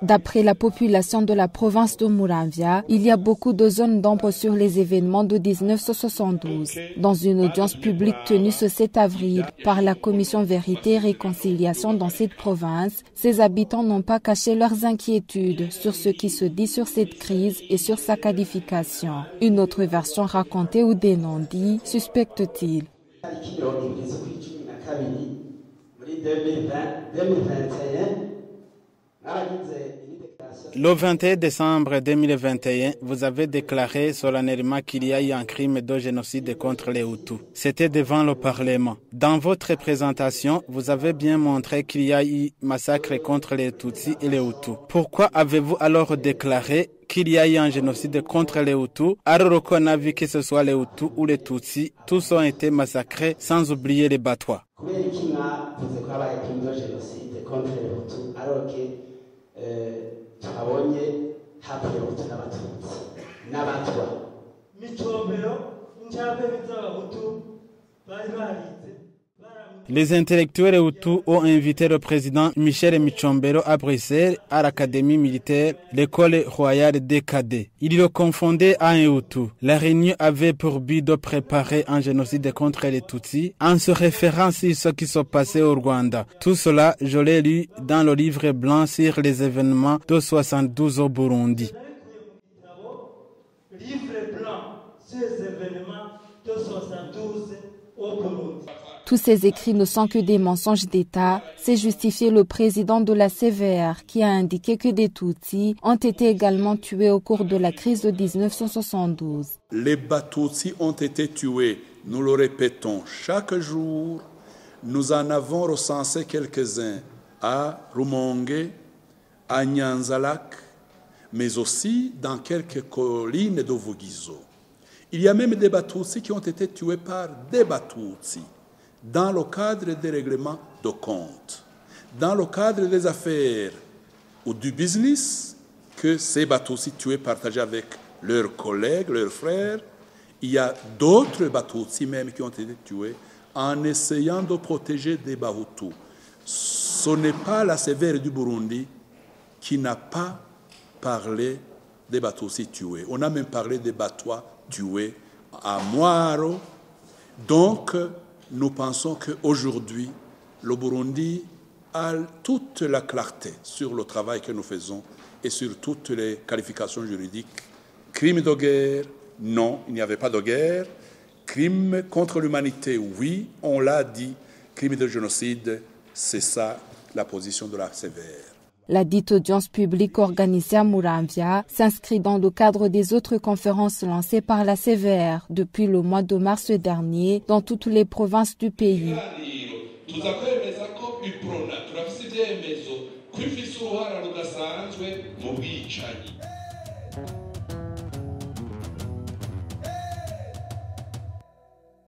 D'après la population de la province de Muramvya, il y a beaucoup de zones d'ombre sur les événements de 1972. Dans une audience publique tenue ce 7 avril par la commission Vérité et Réconciliation dans cette province, ses habitants n'ont pas caché leurs inquiétudes sur ce qui se dit sur cette crise et sur sa qualification. Une autre version racontée ou des non-dits, suspecte-t-il. Le 21 décembre 2021, vous avez déclaré solennellement qu'il y a eu un crime de génocide contre les Hutus. C'était devant le Parlement. Dans votre présentation, vous avez bien montré qu'il y a eu massacre contre les Tutsis et les Hutus. Pourquoi avez-vous alors déclaré qu'il y a eu un génocide contre les Hutus, alors qu'on a vu que ce soit les Hutus ou les Tutsis, tous ont été massacrés sans oublier les Batwa? Les intellectuels Hutus ont invité le président Michel Michombero à Bruxelles, à l'Académie militaire, l'école royale des cadets. Il le confondait à un Hutu. La réunion avait pour but de préparer un génocide contre les Tutsis en se référant sur ce qui s'est passé au Rwanda. Tout cela, je l'ai lu dans le livre blanc sur les événements de 72 au Burundi. Tous ces écrits ne sont que des mensonges d'État, c'est justifié le président de la CVR qui a indiqué que des Tutsis ont été également tués au cours de la crise de 1972. Les Batutsis ont été tués, nous le répétons chaque jour. Nous en avons recensé quelques-uns à Rumonge, à Nyanzalak, mais aussi dans quelques collines de Vugizo. Il y a même des Batutsis qui ont été tués par des Batutsis dans le cadre des règlements de compte, dans le cadre des affaires ou du business que ces Batutsis tués partageaient avec leurs collègues, leurs frères. Il y a d'autres Batutsis même qui ont été tués en essayant de protéger des Bahutus. Ce n'est pas la CVR du Burundi qui n'a pas parlé des Batutsis tués. On a même parlé des Batwa tués à Mwaro. Donc, nous pensons qu'aujourd'hui, le Burundi a toute la clarté sur le travail que nous faisons et sur toutes les qualifications juridiques. Crime de guerre, non, il n'y avait pas de guerre. Crime contre l'humanité, oui, on l'a dit. Crime de génocide, c'est ça la position de la CVR. La dite audience publique organisée à Muramvya s'inscrit dans le cadre des autres conférences lancées par la CVR depuis le mois de mars dernier dans toutes les provinces du pays.